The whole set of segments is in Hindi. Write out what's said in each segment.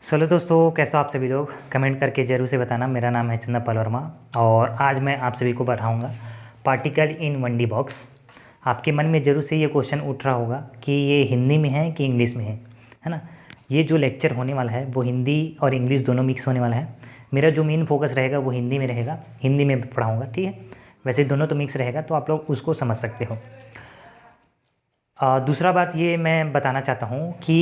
चलो दोस्तों, कैसे हो आप सभी लोग? कमेंट करके ज़रूर से बताना। मेरा नाम है चंदन पाल वर्मा और आज मैं आप सभी को पढ़ाऊँगा पार्टिकल इन 1D बॉक्स। आपके मन में ज़रूर से ये क्वेश्चन उठ रहा होगा कि ये हिंदी में है कि इंग्लिश में है ना। ये जो लेक्चर होने वाला है वो हिंदी और इंग्लिश दोनों मिक्स होने वाला है। मेरा जो मेन फोकस रहेगा वो हिंदी में रहेगा, हिंदी में पढ़ाऊँगा, ठीक है। वैसे दोनों तो मिक्स रहेगा तो आप लोग उसको समझ सकते हो। दूसरा बात ये मैं बताना चाहता हूँ कि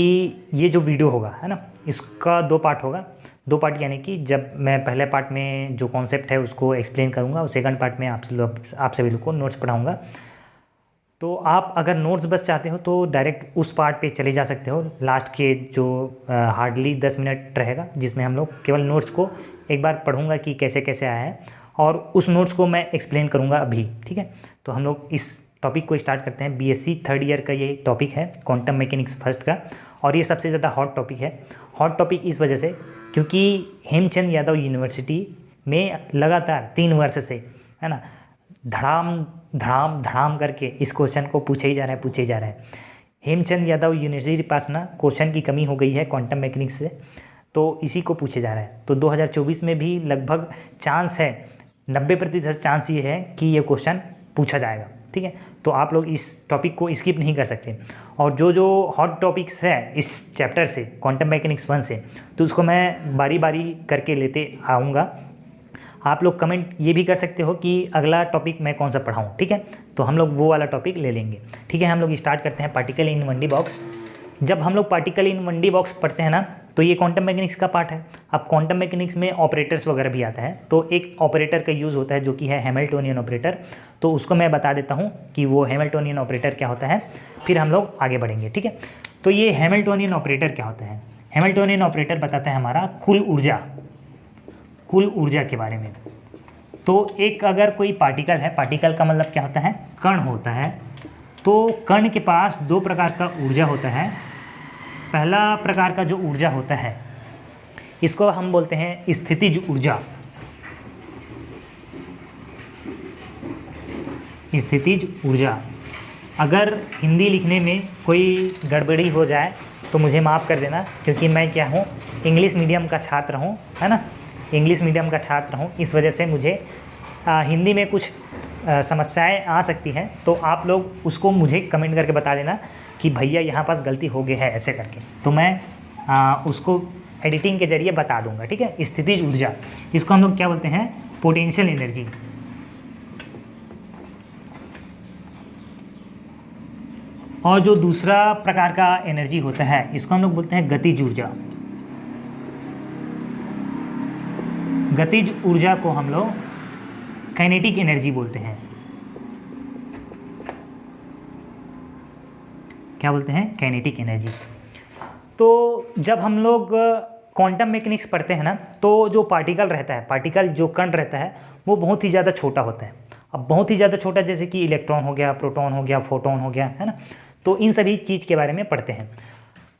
ये जो वीडियो होगा है ना, इसका 2 पार्ट होगा। 2 पार्ट यानी कि जब मैं पहले पार्ट में जो कॉन्सेप्ट है उसको एक्सप्लेन करूँगा और सेकंड पार्ट में आप सभी लोग को नोट्स पढ़ाऊँगा। तो आप अगर नोट्स बस चाहते हो तो डायरेक्ट उस पार्ट पे चले जा सकते हो। लास्ट के जो हार्डली 10 मिनट रहेगा जिसमें हम लोग केवल नोट्स को एक बार पढ़ूँगा कि कैसे कैसे आया है और उस नोट्स को मैं एक्सप्लेन करूँगा अभी, ठीक है। तो हम लोग इस टॉपिक को स्टार्ट करते हैं। बीएससी थर्ड ईयर का ये टॉपिक है, क्वांटम मैकेनिक्स फर्स्ट का, और ये सबसे ज़्यादा हॉट टॉपिक है। हॉट टॉपिक इस वजह से क्योंकि हेमचंद यादव यूनिवर्सिटी में लगातार 3 वर्ष से है ना धड़ाम धड़ाम धड़ाम करके इस क्वेश्चन को पूछे ही जा रहा है। हेमचंद यादव यूनिवर्सिटी के पास ना क्वेश्चन की कमी हो गई है क्वांटम मैकेनिक्स से, तो इसी को पूछे जा रहा है। तो 2024 में भी लगभग चांस है, 90% चांस ये है कि ये क्वेश्चन पूछा जाएगा, ठीक है। तो आप लोग इस टॉपिक को स्किप नहीं कर सकते। और जो हॉट टॉपिक्स है इस चैप्टर से, क्वांटम मैकेनिक्स 1 से, तो उसको मैं बारी बारी करके लेते आऊँगा। आप लोग कमेंट ये भी कर सकते हो कि अगला टॉपिक मैं कौन सा पढ़ाऊँ, ठीक है। तो हम लोग वो वाला टॉपिक ले लेंगे, ठीक है। हम लोग स्टार्ट करते हैं पार्टिकल इन 1D बॉक्स। जब हम लोग पार्टिकल इन 1D बॉक्स पढ़ते हैं ना, तो ये क्वांटम मैकेनिक्स का पार्ट है। अब क्वांटम मैकेनिक्स में ऑपरेटर्स वगैरह भी आता है, तो एक ऑपरेटर का यूज़ होता है जो कि है हैमिल्टोनियन ऑपरेटर। तो उसको मैं बता देता हूँ कि वो हैमिल्टोनियन ऑपरेटर क्या होता है, फिर हम लोग आगे बढ़ेंगे, ठीक है। तो ये हैमिल्टोनियन ऑपरेटर क्या होता है? हैमिल्टोनियन ऑपरेटर बताता है हमारा कुल ऊर्जा के बारे में। तो एक अगर कोई पार्टिकल है, पार्टिकल का मतलब क्या होता है? कण होता है। तो कण के पास 2 प्रकार का ऊर्जा होता है। पहला प्रकार का जो ऊर्जा होता है इसको हम बोलते हैं स्थितिज ऊर्जा। स्थितिज ऊर्जा। अगर हिंदी लिखने में कोई गड़बड़ी हो जाए तो मुझे माफ़ कर देना, क्योंकि मैं क्या हूँ, इंग्लिश मीडियम का छात्र हूँ, है ना। इंग्लिश मीडियम का छात्र हूँ, इस वजह से मुझे हिंदी में कुछ समस्याएं आ सकती हैं। तो आप लोग उसको मुझे कमेंट करके बता देना कि भैया यहाँ पास गलती हो गई है ऐसे करके, तो मैं उसको एडिटिंग के ज़रिए बता दूंगा, ठीक है। स्थितिज ऊर्जा, इसको हम लोग क्या बोलते हैं? Potential energy. और जो दूसरा प्रकार का एनर्जी होता है इसको हम लोग बोलते हैं गतिज ऊर्जा। गतिज ऊर्जा को हम लोग काइनेटिक एनर्जी बोलते हैं। क्या बोलते हैं? Kinetic energy. तो जब हम लोग क्वांटम मैकेनिक्स पढ़ते हैं ना, तो जो पार्टिकल रहता है, पार्टिकल जो कण रहता है वो बहुत ही ज़्यादा छोटा होता है। अब बहुत ही ज़्यादा छोटा जैसे कि इलेक्ट्रॉन हो गया, प्रोटॉन हो गया, फोटोन हो गया, है ना। तो इन सभी चीज़ के बारे में पढ़ते हैं।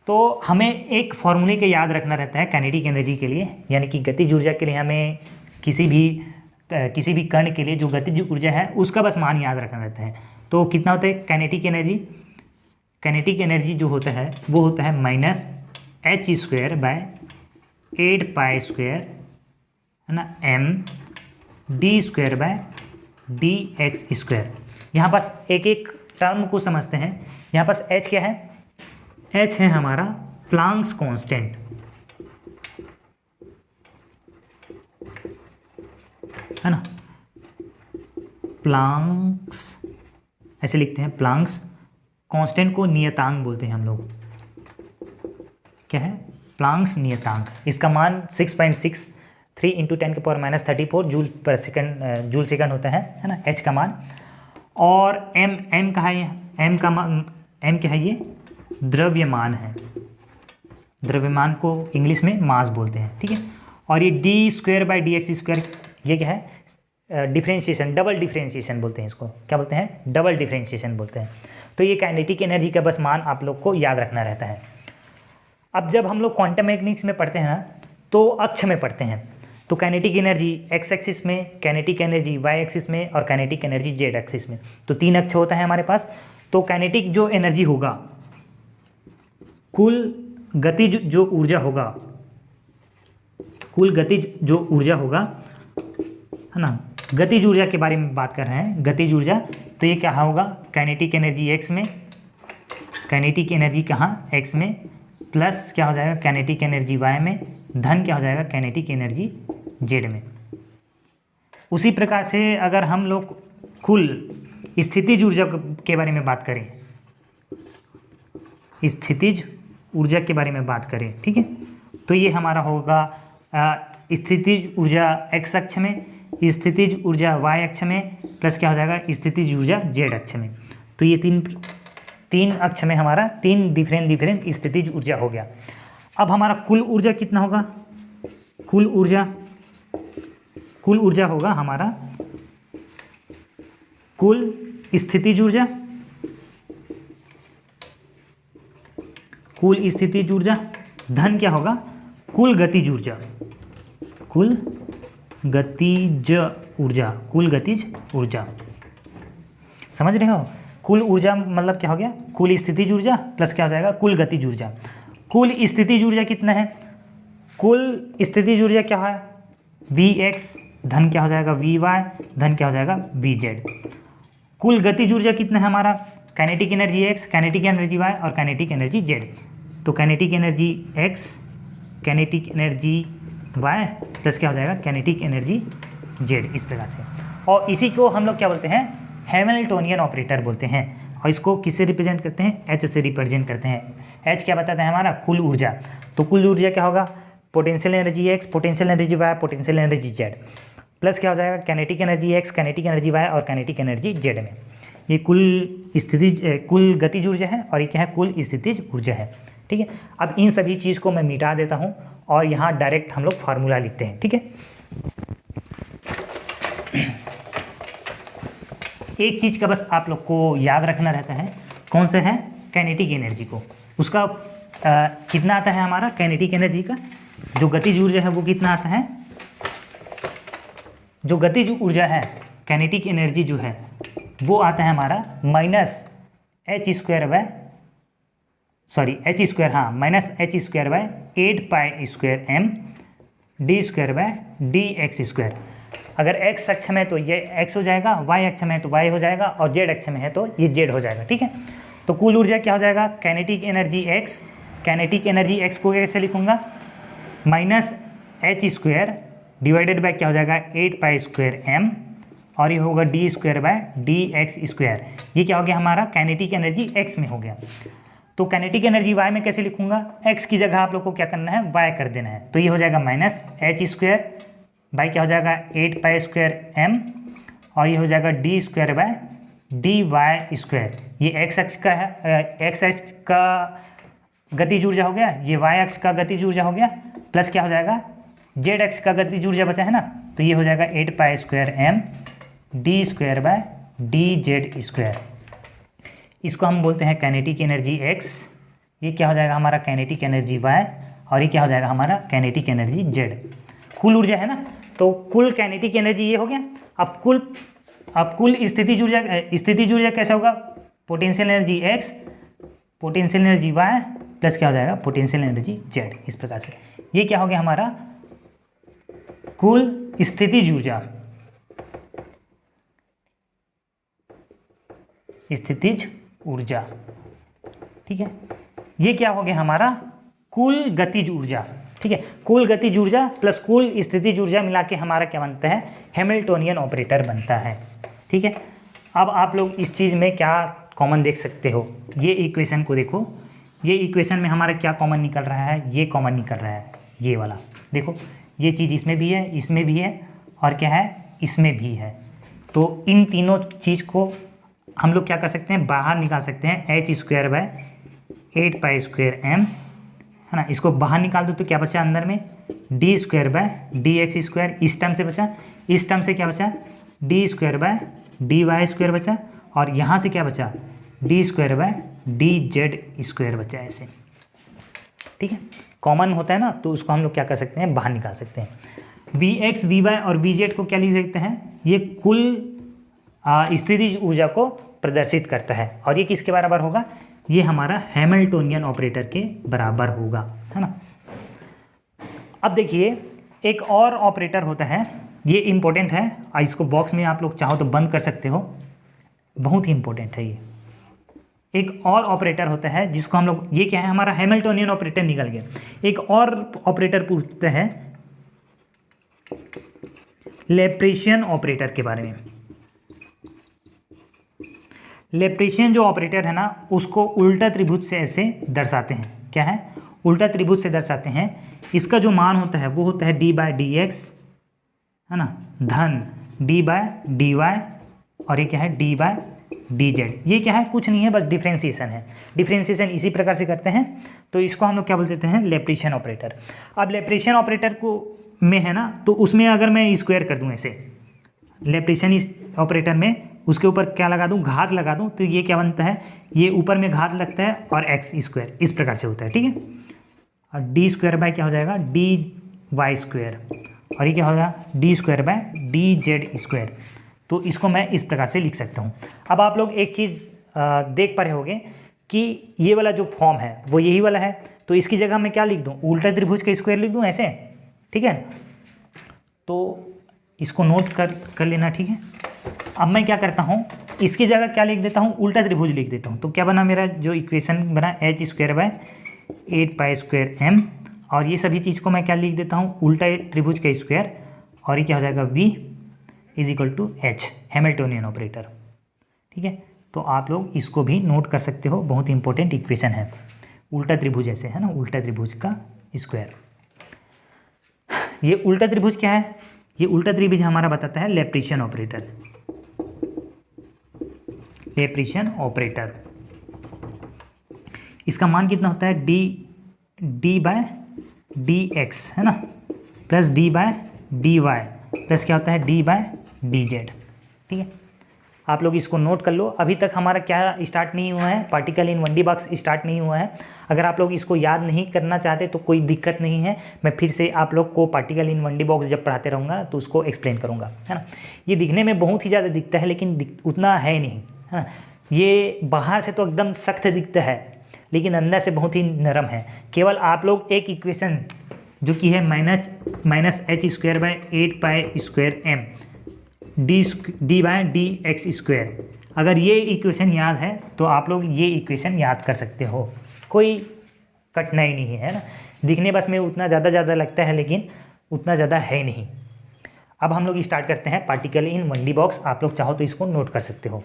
तो हमें एक फॉर्मूले के याद रखना रहता है काइनेटिक एनर्जी के लिए, यानी कि गतिज ऊर्जा के लिए हमें किसी भी कण के लिए जो गतिज ऊर्जा है उसका बस मान याद रखना रहता है। तो कितना होता है काइनेटिक एनर्जी? काइनेटिक एनर्जी जो होता है वो होता है -h²/8π² है ना, md²/dx²। यहाँ पास एक एक टर्म को समझते हैं। यहाँ पास h क्या है? h है हमारा प्लांक्स कांस्टेंट, है ना। प्लांक्स ऐसे लिखते हैं, प्लांक्स कांस्टेंट को नियतांक बोलते हैं हम लोग। क्या है? प्लांक्स नियतांक। इसका मान 6.63 × 10⁻³ जूल सेकंड होता है ना, h का मान। और m का है, m क्या है? ये द्रव्यमान है। द्रव्यमान को इंग्लिश में मास बोलते हैं, ठीक है। और ये d²/dx², ये क्या है? डिफरेंशिएशन, डबल डिफरेंशिएशन बोलते हैं इसको। क्या बोलते हैं? डबल डिफरेंशिएशन बोलते हैं। तो ये काइनेटिक एनर्जी का बस मान आप लोग को याद रखना रहता है। अब जब हम लोग क्वांटम मैकेनिक्स में पढ़ते हैं ना, तो अक्ष में पढ़ते हैं। तो काइनेटिक एनर्जी एक्स एक्सिस में, काइनेटिक एनर्जी वाई एक्सिस में और काइनेटिक एनर्जी जेड एक्सिस में। तो 3 अक्ष होता है हमारे पास। तो काइनेटिक जो एनर्जी होगा, कुल गतिज जो ऊर्जा होगा कुल गतिज जो ऊर्जा होगा, है ना, गतिज ऊर्जा के बारे में बात कर रहे हैं, गतिज ऊर्जा, तो ये क्या होगा, काइनेटिक एनर्जी एक्स में, काइनेटिक एनर्जी कहाँ, एक्स में, प्लस क्या हो जाएगा काइनेटिक एनर्जी वाई में, धन क्या हो जाएगा काइनेटिक एनर्जी जेड में। उसी प्रकार से अगर हम लोग कुल स्थितिज ऊर्जा के बारे में बात करें, स्थितिज ऊर्जा के बारे में बात करें, ठीक है, तो ये हमारा होगा स्थितिज ऊर्जा एक्स अक्ष में, स्थितिज ऊर्जा वाई अक्ष में, प्लस क्या हो जाएगा स्थितिज ऊर्जा जेड अक्ष में। तो ये तीन अक्ष में हमारा तीन डिफरेंट स्थितिज ऊर्जा हो गया। अब हमारा कुल ऊर्जा कितना होगा, कुल ऊर्जा होगा हमारा कुल स्थितिज ऊर्जा, कुल स्थितिज ऊर्जा, धन क्या होगा कुल गतिज ऊर्जा, कुल गतिज ऊर्जा, कुल गतिज ऊर्जा, समझ रहे हो। कुल ऊर्जा मतलब क्या हो गया, कुल स्थितिज ऊर्जा प्लस क्या हो जाएगा कुल गतिज ऊर्जा। कुल स्थितिज ऊर्जा कितना है, कुल स्थितिज ऊर्जा क्या है वी एक्स, धन क्या हो जाएगा वी वाई, धन क्या हो जाएगा वी जेड। कुल गतिज ऊर्जा कितना है हमारा, kinetic energy X, kinetic energy Y और काइनेटिक एनर्जी जेड। तो kinetic energy X, kinetic energy Y plus क्या हो जाएगा काइनेटिक एनर्जी जेड, इस प्रकार से। और इसी को हम लोग क्या बोलते हैं, हैमिल्टोनियन ऑपरेटर बोलते हैं। और इसको किससे रिप्रेजेंट करते हैं, एच से रिप्रेजेंट करते हैं। एच क्या बताता है हमारा कुल ऊर्जा, तो कुल ऊर्जा क्या होगा potential energy X, potential energy Y, potential energy Z, plus क्या हो जाएगा kinetic energy X, kinetic energy Y और काइनेटिक एनर्जी जेड में। ये कुल स्थितिज कुल गतिज ऊर्जा है और ये क्या है कुल स्थितिज ऊर्जा है, ठीक है। अब इन सभी चीज़ को मैं मिटा देता हूँ और यहाँ डायरेक्ट हम लोग फार्मूला लिखते हैं, ठीक है। एक चीज़ का बस आप लोग को याद रखना रहता है, कौन सा है काइनेटिक एनर्जी को, उसका कितना आता है हमारा काइनेटिक एनर्जी का जो गतिज ऊर्जा है वो कितना आता है, जो गतिज ऊर्जा है काइनेटिक एनर्जी जो है वो आता है हमारा minus H square by minus H square by 8 pi square M D square by D X square. अगर एक्स अक्ष में तो ये एक्स हो जाएगा, वाई अक्ष में तो वाई हो जाएगा और जेड अक्ष में है तो ये जेड हो जाएगा, ठीक है। तो कुल ऊर्जा क्या हो जाएगा kinetic energy X, kinetic energy x को कैसे लिखूंगा minus H square divided by क्या हो जाएगा 8 पाई स्क्वायर एम और ये होगा D square by D X square. ये क्या हो गया हमारा काइनेटिक एनर्जी एक्स में हो गया। तो काइनेटिक एनर्जी वाई में कैसे लिखूंगा, एक्स की जगह आप लोग को क्या करना है वाई कर देना है, तो ये हो जाएगा माइनस एच स्क्वायर बाई क्या हो जाएगा 8 पाई स्क्वायर एम और ये हो जाएगा D square by D Y square. ये एक्स अक्ष का है, एक्स अक्ष का गतिज ऊर्जा हो गया, ये वाई अक्ष का गतिज ऊर्जा हो गया, प्लस क्या हो जाएगा जेड अक्ष का गतिज ऊर्जा बचा है ना, तो ये हो जाएगा 8 pi square M D square by D Z square. इसको हम बोलते हैं काइनेटिक एनर्जी एक्स, ये क्या हो जाएगा हमारा काइनेटिक एनर्जी वाई और ये क्या हो जाएगा हमारा काइनेटिक एनर्जी जेड। कुल ऊर्जा है ना, तो कुल काइनेटिक एनर्जी ये हो गया। अब कुल स्थितिज ऊर्जा कैसा होगा potential energy X, potential energy Y plus क्या हो जाएगा पोटेंशियल एनर्जी जेड। इस प्रकार से ये क्या हो गया हमारा कुल स्थितिज ऊर्जा, स्थितिज ऊर्जा, ठीक है। ये क्या हो गया हमारा कुल गतिज ऊर्जा, ठीक है। कुल गतिज ऊर्जा प्लस कुल स्थितिज ऊर्जा मिला के हमारा क्या बनता है हैमिल्टोनियन ऑपरेटर बनता है, ठीक है। अब आप लोग इस चीज़ में क्या कॉमन देख सकते हो, ये इक्वेशन को देखो, ये इक्वेशन में हमारा क्या कॉमन निकल रहा है, ये कॉमन निकल रहा है, ये वाला देखो, ये चीज़ इसमें भी है, इसमें भी है और क्या है इसमें भी है। तो इन तीनों चीज़ को हम लोग क्या कर सकते हैं बाहर निकाल सकते हैं, H square by 8 pi square M, है ना। इसको बाहर निकाल दो तो क्या बचा अंदर में D square by D X square, इस टर्म से बचा, इस टर्म से क्या बचा D square by D Y square बचा और यहाँ से क्या बचा D square by D Z square बचा, ऐसे, ठीक है। कॉमन होता है ना, तो उसको हम लोग क्या कर सकते हैं बाहर निकाल सकते हैं। वी एक्स वी वाई और वी जेड को क्या लिख सकते हैं, ये कुल स्थितिज ऊर्जा को प्रदर्शित करता है और ये किसके बराबर होगा, ये हमारा हैमिल्टोनियन ऑपरेटर के बराबर होगा, है ना। अब देखिए एक और ऑपरेटर होता है, ये इम्पोर्टेंट है, इसको बॉक्स में आप लोग चाहो तो बंद कर सकते हो, बहुत ही इम्पोर्टेंट है ये। एक और ऑपरेटर होता है जिसको हम लोग, ये क्या है, हमारा हैमिल्टोनियन ऑपरेटर निकल गया। एक और ऑपरेटर पूछते हैं लैप्लासियन ऑपरेटर के बारे में। लैप्लासियन जो ऑपरेटर है ना, उसको उल्टा त्रिभुज से ऐसे दर्शाते हैं। क्या है? उल्टा त्रिभुज से दर्शाते हैं। इसका जो मान होता है वो होता है d/dx, है ना, धन d/dy, और ये क्या है, d/dz। ये क्या है? कुछ नहीं है, बस डिफ्रेंशिएशन है। डिफ्रेंशिएशन इसी प्रकार से करते हैं, तो इसको हम लोग क्या बोल देते हैं, लैप्लासियन ऑपरेटर। अब लैप्लासियन ऑपरेटर को में है ना, तो उसमें अगर मैं स्क्वायर कर दूं ऐसे, लैप्लासियन ऑपरेटर में उसके ऊपर क्या लगा दूं, घात लगा दूं, तो ये क्या बनता है, ये ऊपर में घात लगता है और एक्स स्क्वायर इस प्रकार से होता है। ठीक है, और डी स्क्वायर बाय क्या हो जाएगा, dy स्क्वायर, और ये क्या होगा, D square bye dz square. तो इसको मैं इस प्रकार से लिख सकता हूँ। अब आप लोग एक चीज़ देख पा रहे होंगे कि ये वाला जो फॉर्म है वो यही वाला है, तो इसकी जगह मैं क्या लिख दूँ, उल्टा त्रिभुज का स्क्वायर लिख दूँ ऐसे। ठीक है, तो इसको नोट कर लेना। ठीक है, अब मैं क्या करता हूँ, इसकी जगह क्या लिख देता हूँ, उल्टा त्रिभुज लिख देता हूँ। तो क्या बना मेरा जो इक्वेशन बना, h square by 8 square m, और ये सभी चीज़ को मैं क्या लिख देता हूँ, उल्टा त्रिभुज का स्क्वायर, और ये क्या हो जाएगा, v = h, हैमिल्टोनियन ऑपरेटर। ठीक है, तो आप लोग इसको भी नोट कर सकते हो, बहुत इंपॉर्टेंट इक्वेशन है। उल्टा त्रिभुज ऐसे है ना, उल्टा त्रिभुज का स्क्वायर। ये उल्टा त्रिभुज क्या है, ये उल्टा त्रिभुज हमारा बताता है लैप्लासियन ऑपरेटर। लैप्लासियन ऑपरेटर, इसका मान कितना होता है, d/dx है ना, प्लस d/dy प्लस क्या होता है, d/dz। ठीक है, आप लोग इसको नोट कर लो। अभी तक हमारा क्या स्टार्ट नहीं हुआ है, particle in 1D box start नहीं हुआ है। अगर आप लोग इसको याद नहीं करना चाहते तो कोई दिक्कत नहीं है, मैं फिर से आप लोग को पार्टिकल इन 1D बॉक्स जब पढ़ाते रहूँगा तो उसको एक्सप्लेन करूँगा, है ना। ये दिखने में बहुत ही ज़्यादा दिखता है, लेकिन उतना है नहीं, है ना। ये बाहर से तो एकदम सख्त दिखता है, लेकिन अंदर से बहुत ही नरम है। केवल आप लोग एक इक्वेशन जो कि है -h square by 8 square m d/dx square, अगर ये इक्वेशन याद है तो आप लोग ये इक्वेशन याद कर सकते हो, कोई कठिनाई नहीं है ना। दिखने बस में उतना ज़्यादा लगता है, लेकिन उतना ज़्यादा है नहीं। अब हम लोग स्टार्ट करते हैं पार्टिकल इन 1D बॉक्स। आप लोग चाहो तो इसको नोट कर सकते हो।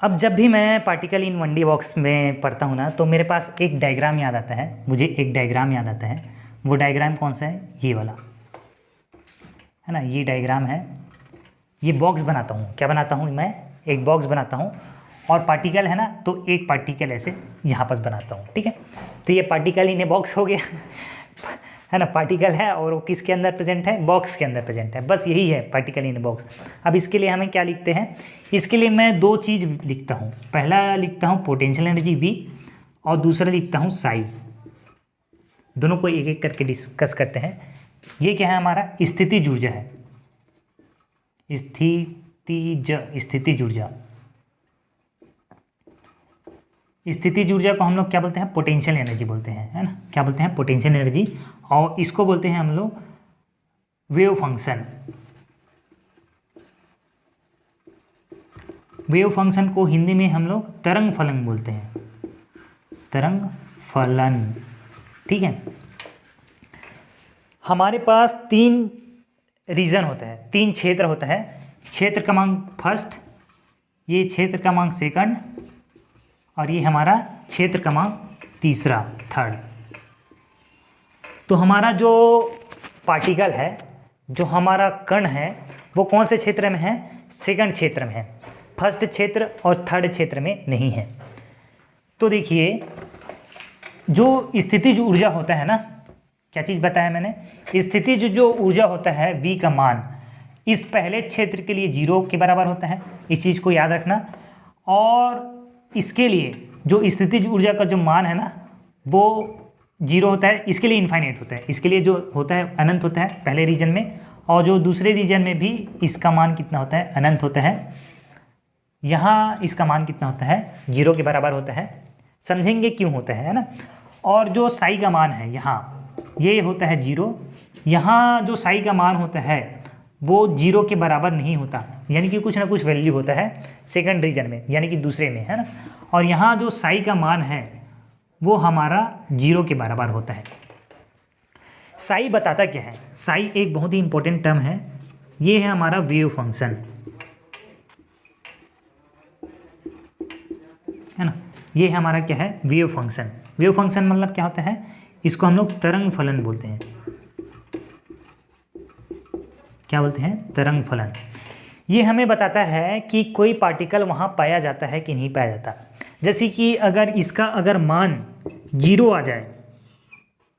अब जब भी मैं पार्टिकल इन 1D बॉक्स में पढ़ता हूँ ना, तो मेरे पास एक डायग्राम याद आता है, मुझे एक डायग्राम याद आता है। वो डायग्राम कौन सा है, ये वाला है ना, ये डायग्राम है। ये बॉक्स बनाता हूँ, क्या बनाता हूँ मैं, एक बॉक्स बनाता हूँ, और पार्टिकल है ना, तो एक पार्टिकल ऐसे यहाँ पर बनाता हूँ। ठीक है, तो ये पार्टिकल इन बॉक्स हो गया है ना, पार्टिकल है और वो किसके अंदर प्रेजेंट है, बॉक्स के अंदर प्रेजेंट है। बस यही है पार्टिकल इन बॉक्स। अब इसके लिए हमें क्या लिखते हैं, इसके लिए मैं दो चीज़ लिखता हूँ। पहला लिखता हूँ पोटेंशियल एनर्जी V, और दूसरा लिखता हूँ साई। दोनों को एक एक करके डिस्कस करते हैं। ये क्या है, हमारा स्थितिज ऊर्जा है, स्थितिज ऊर्जा। स्थितिज ऊर्जा को हम लोग क्या बोलते हैं, पोटेंशियल एनर्जी बोलते हैं, है ना। क्या बोलते हैं, पोटेंशियल एनर्जी। और इसको बोलते हैं हम लोग वेव फंक्शन। वेव फंक्शन को हिंदी में हम लोग तरंग फलन बोलते हैं, तरंग फलन। ठीक है, हमारे पास 3 रीजन होता है, 3 क्षेत्र होता है। क्षेत्र क्रमांक फर्स्ट, ये क्षेत्र क्रमांक सेकंड, और ये हमारा क्षेत्र क्रमांक तीसरा, थर्ड। तो हमारा जो पार्टिकल है, जो हमारा कण है, वो कौन से क्षेत्र में है, सेकंड क्षेत्र में है। फर्स्ट क्षेत्र और थर्ड क्षेत्र में नहीं है। तो देखिए, जो स्थितिज ऊर्जा होता है ना, क्या चीज़ बताया मैंने, स्थितिज जो ऊर्जा होता है V का मान इस पहले क्षेत्र के लिए 0 के बराबर होता है, इस चीज़ को याद रखना। और इसके लिए जो स्थितिज ऊर्जा का जो मान है ना, वो 0 होता है, इसके लिए इनफाइनाइट होता है। इसके लिए जो होता है अनंत होता है पहले रीजन में, और जो दूसरे रीजन में भी इसका मान कितना होता है, अनंत होता है। यहाँ इसका मान कितना होता है, 0 के बराबर होता है। समझेंगे क्यों होता है ना। और जो साई का मान है यहाँ, ये होता है 0। यहाँ जो साई का मान होता है वो 0 के बराबर नहीं होता, यानी कि कुछ ना कुछ वैल्यू होता है सेकंड रीजन में, यानी कि दूसरे में, है ना। और यहाँ जो साई का मान है वो हमारा 0 के बराबर होता है। साई बताता क्या है? साई एक बहुत ही इंपॉर्टेंट टर्म है। ये है हमारा वेव फंक्शन, है ना। ये हमारा क्या है? Wave function. वेव फंक्शन मतलब क्या होता है? इसको हम लोग तरंग फलन बोलते हैं। क्या बोलते हैं? तरंग फलन। ये हमें बताता है कि कोई पार्टिकल वहाँ पाया जाता है कि नहीं पाया जाता। जैसे कि अगर इसका अगर मान 0 आ जाए,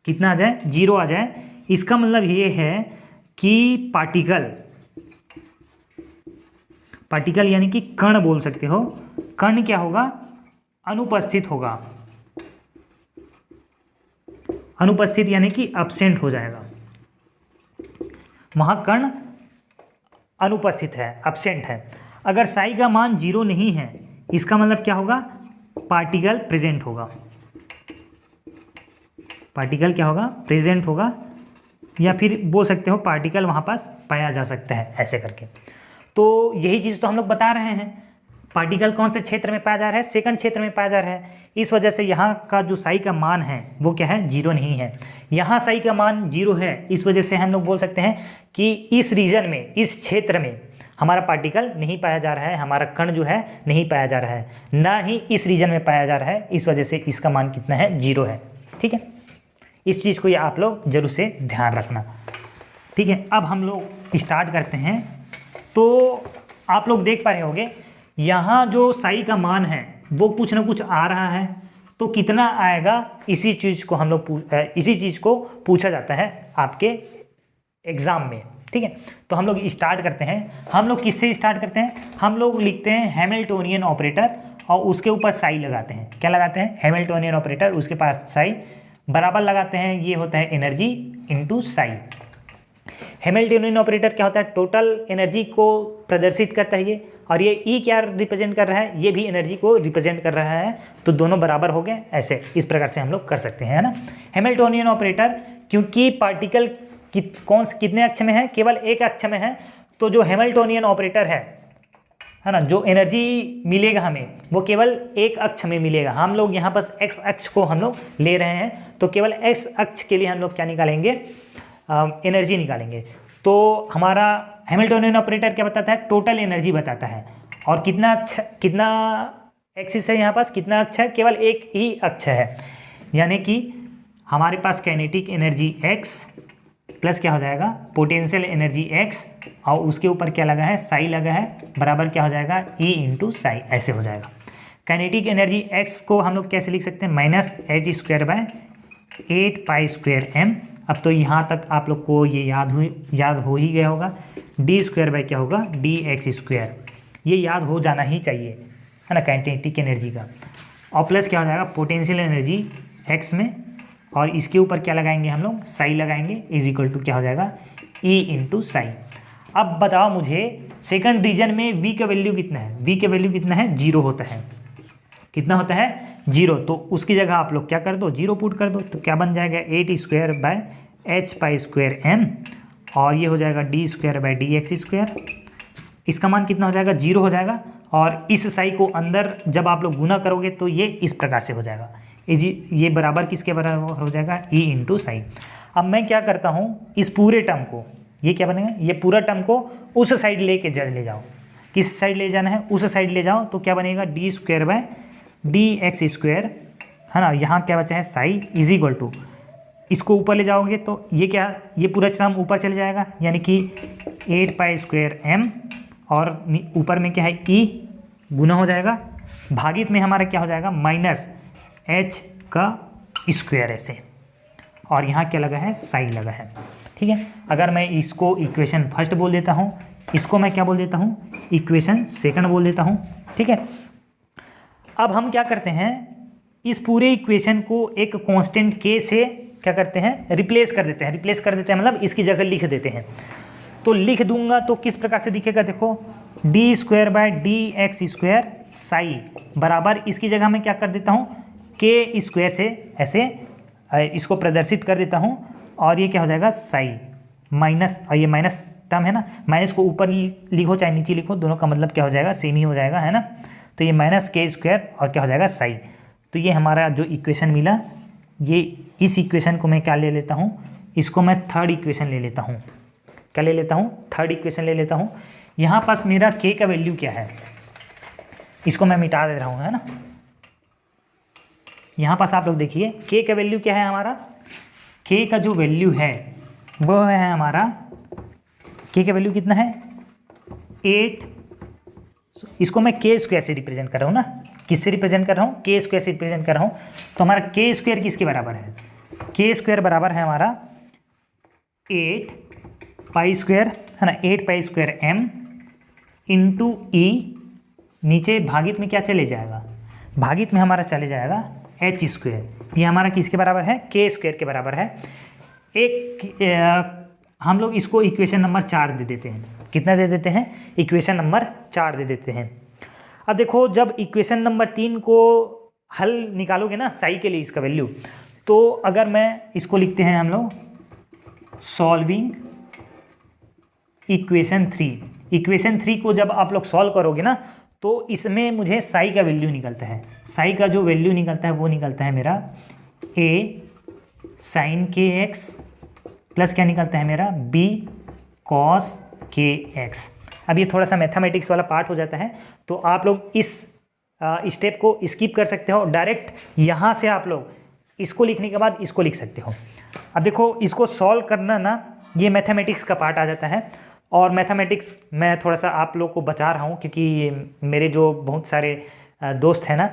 कितना आ जाए? 0 आ जाए, इसका मतलब ये है कि पार्टिकल यानी कि कण बोल सकते हो। कण क्या होगा? अनुपस्थित होगा। अनुपस्थित यानी कि अब्सेंट हो जाएगा। वहाँ कण अनुपस्थित है, अब्सेंट है। अगर साई का मान 0 नहीं है, इसका मतलब क्या होगा? पार्टिकल प्रेजेंट होगा। पार्टिकल क्या होगा? प्रेजेंट होगा, या फिर बोल सकते हो पार्टिकल वहाँ पास पाया जा सकता है, ऐसे करके। तो यही चीज़ तो हम लोग बता रहे हैं, पार्टिकल कौन से क्षेत्र में पाया जा रहा है? सेकंड क्षेत्र में पाया जा रहा है। इस वजह से यहाँ का जो साई का मान है वो क्या है? 0 नहीं है। यहाँ साई का मान 0 है, इस वजह से हम लोग बोल सकते हैं कि इस रीजन में, इस क्षेत्र में हमारा पार्टिकल नहीं पाया जा रहा है, हमारा कण जो है नहीं पाया जा रहा है, ना ही इस रीजन में पाया जा रहा है। इस वजह से इसका मान कितना है? 0 है। ठीक है, इस चीज़ को ये आप लोग जरूर से ध्यान रखना। ठीक है, अब हम लोग स्टार्ट करते हैं। तो आप लोग देख पा रहे होंगे यहाँ जो साई का मान है वो कुछ ना कुछ आ रहा है, तो कितना आएगा इसी चीज़ को पूछा जाता है आपके एग्ज़ाम में। ठीक है, तो हम लोग स्टार्ट करते हैं। हम लोग किससे स्टार्ट करते हैं? हम लोग लिखते हैं हैमिल्टोनियन ऑपरेटर और उसके ऊपर साई लगाते हैं। क्या लगाते हैं? हैमिल्टोनियन ऑपरेटर, उसके पास साई बराबर लगाते हैं। ये होता है energy into Sai. Hamiltonian operator क्या होता है? टोटल एनर्जी को प्रदर्शित करता है ये, और ये ई क्या रिप्रेजेंट कर रहा है? ये भी एनर्जी को रिप्रेजेंट कर रहा है। तो दोनों बराबर हो गए, ऐसे इस प्रकार से हम लोग कर सकते हैं, है ना। हैमिल्टोनियन ऑपरेटर, क्योंकि पार्टिकल कितने अक्ष में है? केवल एक अक्ष में है। तो जो हैमिल्टोनियन ऑपरेटर है ना, जो एनर्जी मिलेगा हमें वो केवल एक अक्ष में मिलेगा। हम लोग यहाँ पर एक्स अक्ष को हम लोग ले रहे हैं, तो केवल एक्स अक्ष के लिए हम लोग क्या निकालेंगे? एनर्जी निकालेंगे। तो हमारा हैमिल्टोनियन ऑपरेटर क्या बताता है? टोटल एनर्जी बताता है। और कितना एक्सिस है यहाँ पास? कितना अक्ष है? केवल एक ही अक्ष है, यानी कि हमारे पास काइनेटिक एनर्जी x प्लस क्या हो जाएगा? पोटेंशियल एनर्जी x, और उसके ऊपर क्या लगा है? साई लगा है, बराबर क्या हो जाएगा? E इंटू साई, ऐसे हो जाएगा। काइनेटिक एनर्जी x को हम लोग कैसे लिख सकते हैं? -h²/8π²m। अब तो यहाँ तक आप लोग को ये याद हो ही गया होगा। d² क्या होगा? dx²। ये याद हो जाना ही चाहिए, है ना, काइनेटिक एनर्जी का। और प्लस क्या हो जाएगा? पोटेंशियल एनर्जी x में, और इसके ऊपर क्या लगाएंगे हम लोग? साई लगाएंगे, इज इक्वल टू क्या हो जाएगा? E into Sai. अब बताओ मुझे, सेकंड रीजन में v का वैल्यू कितना है? v का वैल्यू कितना है? 0 होता है। कितना होता है? 0। तो उसकी जगह आप लोग क्या कर दो? 0 पुट कर दो। तो क्या बन जाएगा? 8²/h π²m, और ये हो जाएगा d²/dx²। इसका मान कितना हो जाएगा? 0 हो जाएगा। और इस साई को अंदर जब आप लोग गुना करोगे तो ये इस प्रकार से हो जाएगा। ये बराबर किसके बराबर हो जाएगा? E into Sai. अब मैं क्या करता हूँ, इस पूरे टर्म को, ये क्या बनेगा? ये पूरा टर्म को उस साइड ले जाओ। किस साइड ले जाना है? उस साइड ले जाओ। तो क्या बनेगा? d²/dx², है ना। यहाँ क्या बचा है? साई इज इक्वल टू, इसको ऊपर ले जाओगे तो ये क्या? ये पूरा टर्म ऊपर चले जाएगा, यानी कि 8π²m, और ऊपर में क्या है? E गुना हो जाएगा, भागित में हमारा क्या हो जाएगा? -h² ऐसे, और यहाँ क्या लगा है? साई लगा है। ठीक है, अगर मैं इसको इक्वेशन फर्स्ट बोल देता हूँ, इसको मैं क्या बोल देता हूँ? इक्वेशन सेकंड बोल देता हूँ। ठीक है, अब हम क्या करते हैं? इस पूरे इक्वेशन को एक कांस्टेंट k से क्या करते हैं? रिप्लेस कर देते हैं, मतलब इसकी जगह लिख देते हैं। तो लिख दूंगा तो किस प्रकार से दिखेगा? देखो, d²/dx² साई बराबर, इसकी जगह मैं क्या कर देता हूँ? k² से ऐसे इसको प्रदर्शित कर देता हूँ। और ये क्या हो जाएगा साई माइनस, और ये माइनस टर्म है ना, माइनस को ऊपर लिखो चाहे नीचे लिखो, दोनों का मतलब क्या हो जाएगा, सेम ही हो जाएगा, है ना। तो ये माइनस के स्क्वायर और क्या हो जाएगा साई। तो ये हमारा जो इक्वेशन मिला, ये इस इक्वेशन को मैं क्या ले लेता हूँ, इसको मैं थर्ड इक्वेशन ले लेता हूँ। क्या ले लेता हूँ, थर्ड इक्वेशन ले लेता हूँ। यहाँ पास मेरा के का वैल्यू क्या है, इसको मैं मिटा दे रहा हूँ, है ना। यहाँ पास आप लोग देखिए के का वैल्यू क्या है हमारा, के का जो वैल्यू है वो है हमारा, के का वैल्यू कितना है 8। इसको मैं के स्क्वायर से रिप्रेजेंट कर रहा हूँ ना, किससे रिप्रेजेंट कर रहा हूँ, के स्क्वायर से रिप्रेजेंट कर रहा हूँ। तो हमारा के स्क्वायर किसके बराबर है, के स्क्वायर बराबर है हमारा 8 पाई स्क्वायर, है ना, 8 पाई स्क्वायर एम इंटू ई, नीचे भागित में क्या चले जाएगा, भागित में हमारा चले जाएगा एच स्क्वायर। ये हमारा किसके बराबर है, के स्क्वायर के बराबर है। हम लोग इसको इक्वेशन नंबर 4 दे देते हैं। कितना दे देते हैं, इक्वेशन नंबर 4 दे देते हैं। अब देखो जब इक्वेशन नंबर 3 को हल निकालोगे ना साई के लिए इसका वैल्यू, तो अगर मैं इसको लिखते हैं हम लोग सॉल्विंग इक्वेशन 3, इक्वेशन 3 को जब आप लोग सॉल्व करोगे ना तो इसमें मुझे साई का वैल्यू निकलता है, साई का जो वैल्यू निकलता है वो निकलता है मेरा ए साइन के एक्स प्लस क्या निकलता है मेरा बी कॉस के एक्स। अब ये थोड़ा सा मैथमेटिक्स वाला पार्ट हो जाता है, तो आप लोग इस स्टेप को स्किप कर सकते हो, डायरेक्ट यहाँ से आप लोग इसको लिखने के बाद इसको लिख सकते हो। अब देखो इसको सॉल्व करना ना, ये मैथमेटिक्स का पार्ट आ जाता है, और मैथमेटिक्स मैं थोड़ा सा आप लोग को बचा रहा हूँ क्योंकि मेरे जो बहुत सारे दोस्त हैं ना,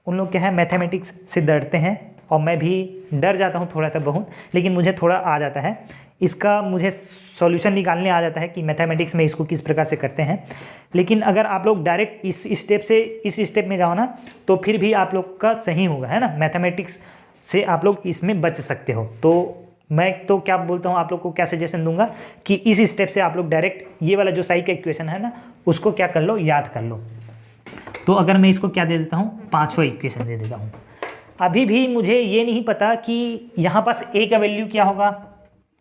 उन लोग क्या है मैथमेटिक्स से डरते हैं, और मैं भी डर जाता हूँ थोड़ा सा बहुत, लेकिन मुझे थोड़ा आ जाता है, इसका मुझे सॉल्यूशन निकालने आ जाता है कि मैथमेटिक्स में इसको किस प्रकार से करते हैं। लेकिन अगर आप लोग डायरेक्ट इस स्टेप से इस स्टेप में जाओ ना तो फिर भी आप लोग का सही होगा, है ना, मैथमेटिक्स से आप लोग इसमें बच सकते हो। तो मैं तो क्या बोलता हूँ आप लोग को, क्या सजेशन दूंगा कि इस स्टेप से आप लोग डायरेक्ट ये वाला जो साई का इक्वेशन है ना उसको क्या कर लो, याद कर लो। तो अगर मैं इसको क्या दे देता हूँ, 5वां इक्वेशन दे देता हूँ। अभी भी मुझे ये नहीं पता कि यहाँ पास ए का वैल्यू क्या होगा,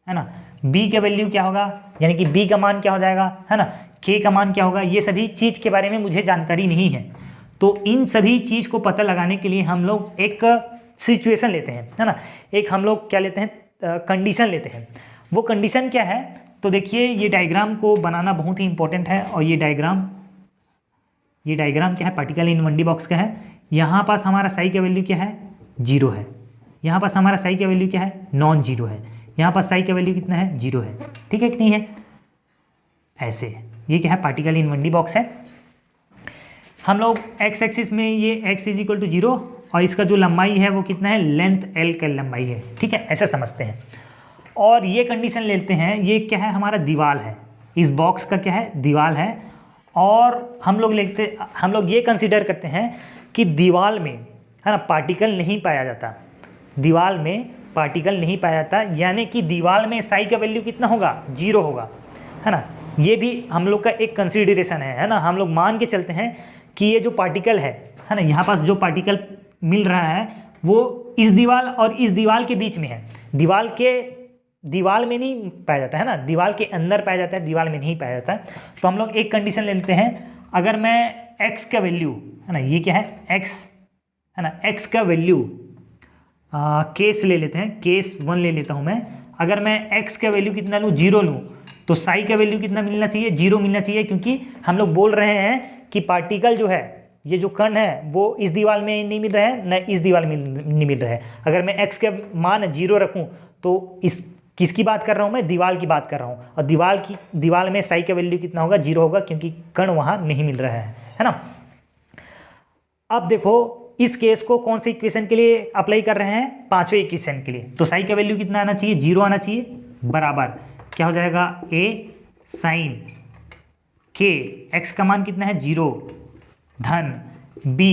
है ना, बी का वैल्यू क्या होगा, यानी कि बी का मान क्या हो जाएगा, है ना, के का मान क्या होगा, ये सभी चीज़ के बारे में मुझे जानकारी नहीं है। तो इन सभी चीज़ को पता लगाने के लिए हम लोग एक सिचुएशन लेते हैं, है ना, एक हम लोग क्या लेते हैं, कंडीशन लेते हैं। वो कंडीशन क्या है, तो देखिए ये डायग्राम को बनाना बहुत ही इंपॉर्टेंट है, और ये डायग्राम क्या है, पार्टिकल इन 1D बॉक्स का है। यहाँ पास हमारा साई का वैल्यू क्या है, 0 है। यहाँ पास हमारा साई का वैल्यू क्या है, नॉन जीरो है। यहाँ पास साई का वैल्यू कितना है, 0 है, ठीक है कि नहीं है, ऐसे। ये क्या है, पार्टिकल इन 1D बॉक्स है। हम लोग एक्स एक्सिस में ये x इज इक्वल टू 0, और इसका जो लंबाई है वो कितना है, लेंथ l का लंबाई है, ठीक है, ऐसा समझते हैं। और ये कंडीशन लेते हैं, ये क्या है, हमारा दीवार है, इस बॉक्स का क्या है, दीवार है। और हम लोग ये कंसीडर करते हैं कि दीवार में, है ना, पार्टिकल नहीं पाया जाता, दीवार में पार्टिकल नहीं पाया जाता, यानी कि दीवार में साई का वैल्यू कितना होगा, 0 होगा, है ना। ये भी हम लोग का एक कंसीडरेशन है ना। हम लोग मान के चलते हैं कि ये जो पार्टिकल है ना, यहाँ पास जो पार्टिकल मिल रहा है वो इस दीवार और इस दीवार के बीच में है, दीवार में नहीं पाया जाता है ना, दीवार के अंदर पाया जाता है, दीवार में नहीं पाया जाता है। तो हम लोग एक कंडीशन ले लेते हैं, अगर मैं x का वैल्यू, है ना, ये क्या है x, है ना, x का वैल्यू केस ले लेते हैं, केस 1 ले लेता हूँ मैं। अगर मैं x का वैल्यू कितना लूँ, 0 लूँ, तो साई का वैल्यू कितना मिलना चाहिए, 0 मिलना चाहिए, क्योंकि हम लोग बोल रहे हैं कि पार्टिकल जो है, ये जो कण है वो इस दीवार में नहीं मिल रहा है, न इस दीवार में नहीं मिल रहा है। अगर मैं x का मान 0 रखूँ तो इस किसकी बात कर रहा हूँ मैं, दीवार की बात कर रहा हूँ। और दीवार में साई का वैल्यू कितना होगा, 0 होगा, क्योंकि कण वहाँ नहीं मिल रहा है ना। अब देखो इस केस को कौन से इक्वेशन के लिए अप्लाई कर रहे हैं, 5वें इक्वेशन के लिए। तो साई का वैल्यू कितना आना चाहिए, 0 आना चाहिए, बराबर क्या हो जाएगा, a साइन के, x का मान कितना है, 0, धन b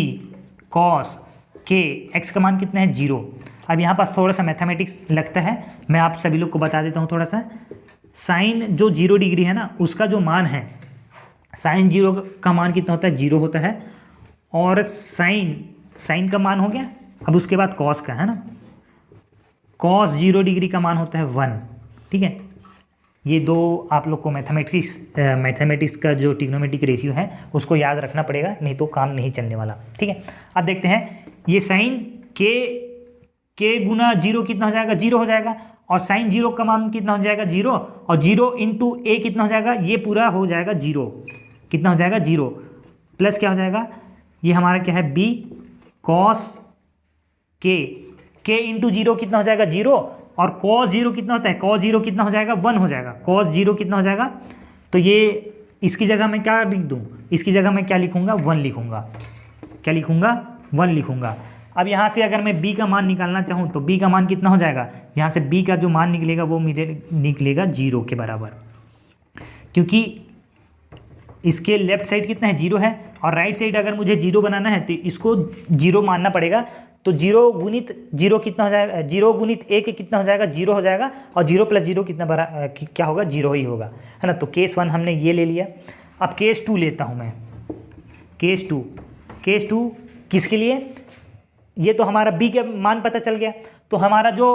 कॉस के, x का मान कितना है, 0। अब यहाँ पास थोड़ा सा मैथमेटिक्स लगता है, मैं आप सभी लोग को बता देता हूँ थोड़ा सा। साइन जो 0 डिग्री है ना, उसका जो मान है, साइन 0 का मान कितना होता है, 0 होता है। और साइन का मान हो गया, अब उसके बाद कॉस का, है ना, कॉस 0 डिग्री का मान होता है 1, ठीक है। ये दो आप लोग को मैथमेटिक्स का जो ट्रिग्नोमेट्रिक रेशियो है उसको याद रखना पड़ेगा, नहीं तो काम नहीं चलने वाला, ठीक है। अब देखते हैं ये साइन के गुना 0 कितना हो जाएगा, 0 हो जाएगा, और साइन 0 का मान कितना हो जाएगा 0, और 0 इंटू ए कितना हो जाएगा, ये पूरा हो जाएगा 0, कितना हो जाएगा 0, प्लस क्या हो जाएगा, ये हमारा क्या है बी कॉस के इंटू 0 कितना हो जाएगा 0, और कॉस 0 कितना होता है, कॉस 0 कितना हो जाएगा 1 हो जाएगा, कॉस 0 कितना हो जाएगा, तो ये इसकी जगह मैं क्या लिख दूँ, इसकी जगह मैं क्या लिखूँगा 1 लिखूँगा, क्या लिखूँगा 1 लिखूँगा। अब यहाँ से अगर मैं b का मान निकालना चाहूँ तो b का मान कितना हो जाएगा, यहाँ से b का जो मान निकलेगा वो मेरे निकलेगा 0 के बराबर, क्योंकि इसके लेफ्ट साइड कितना है 0 है, और राइट साइड अगर मुझे 0 बनाना है तो इसको 0 मानना पड़ेगा, तो 0 गुणित 0 कितना हो जाएगा, 0 गुणित 1 कितना हो जाएगा 0 हो जाएगा, और 0 प्लस 0 कितना बड़ा क्या होगा 0 ही होगा, है ना। तो केस 1 हमने ये ले लिया। अब केस 2 लेता हूँ मैं, केस 2 किसके लिए, ये तो हमारा b का मान पता चल गया, तो हमारा जो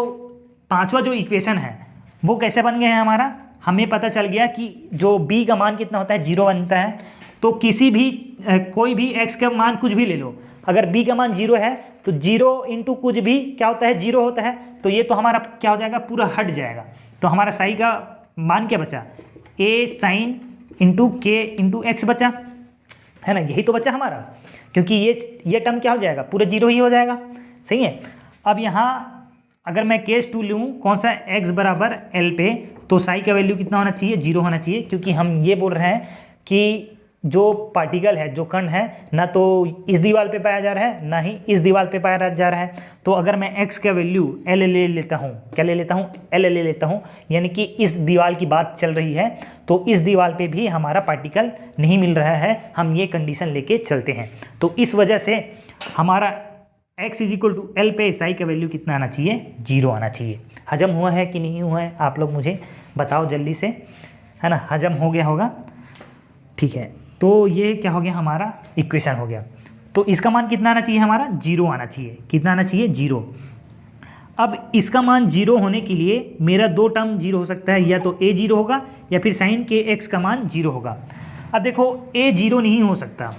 पांचवा जो इक्वेशन है वो कैसे बन गया है, हमारा हमें पता चल गया कि जो b का मान कितना होता है 0 बनता है। तो किसी भी कोई भी x का मान कुछ भी ले लो, अगर b का मान 0 है तो 0 इंटू कुछ भी क्या होता है 0 होता है, तो ये तो हमारा क्या हो जाएगा पूरा हट जाएगा। तो हमारा साई का मान क्या बचा, a साइन इंटू के इंटू एक्स बचा, है ना, यही तो बचा हमारा, क्योंकि ये टर्म क्या हो जाएगा पूरा 0 ही हो जाएगा, सही है। अब यहाँ अगर मैं केस 2 लूँ कौन सा x बराबर l पे, तो साई का वैल्यू कितना होना चाहिए 0 होना चाहिए, क्योंकि हम ये बोल रहे हैं कि जो पार्टिकल है जो कण है ना तो इस दीवार पे पाया जा रहा है ना ही इस दीवार पे पाया जा रहा है। तो अगर मैं x का वैल्यू l ले लेता हूँ, क्या ले लेता हूँ l ले लेता हूँ, यानी कि इस दीवार की बात चल रही है, तो इस दीवार पे भी हमारा पार्टिकल नहीं मिल रहा है, हम ये कंडीशन लेके चलते हैं। तो इस वजह से हमारा x = l पे साई का वैल्यू कितना आना चाहिए 0 आना चाहिए। हजम हुआ है कि नहीं हुआ है आप लोग मुझे बताओ जल्दी से, है ना, हजम हो गया होगा, ठीक है। तो ये क्या हो गया हमारा इक्वेशन हो गया। तो इसका मान कितना आना चाहिए हमारा 0 आना चाहिए, कितना आना चाहिए 0। अब इसका मान 0 होने के लिए मेरा दो टर्म 0 हो सकता है, या तो a 0 होगा या फिर साइन के x का मान 0 होगा। अब देखो a 0 नहीं हो सकता,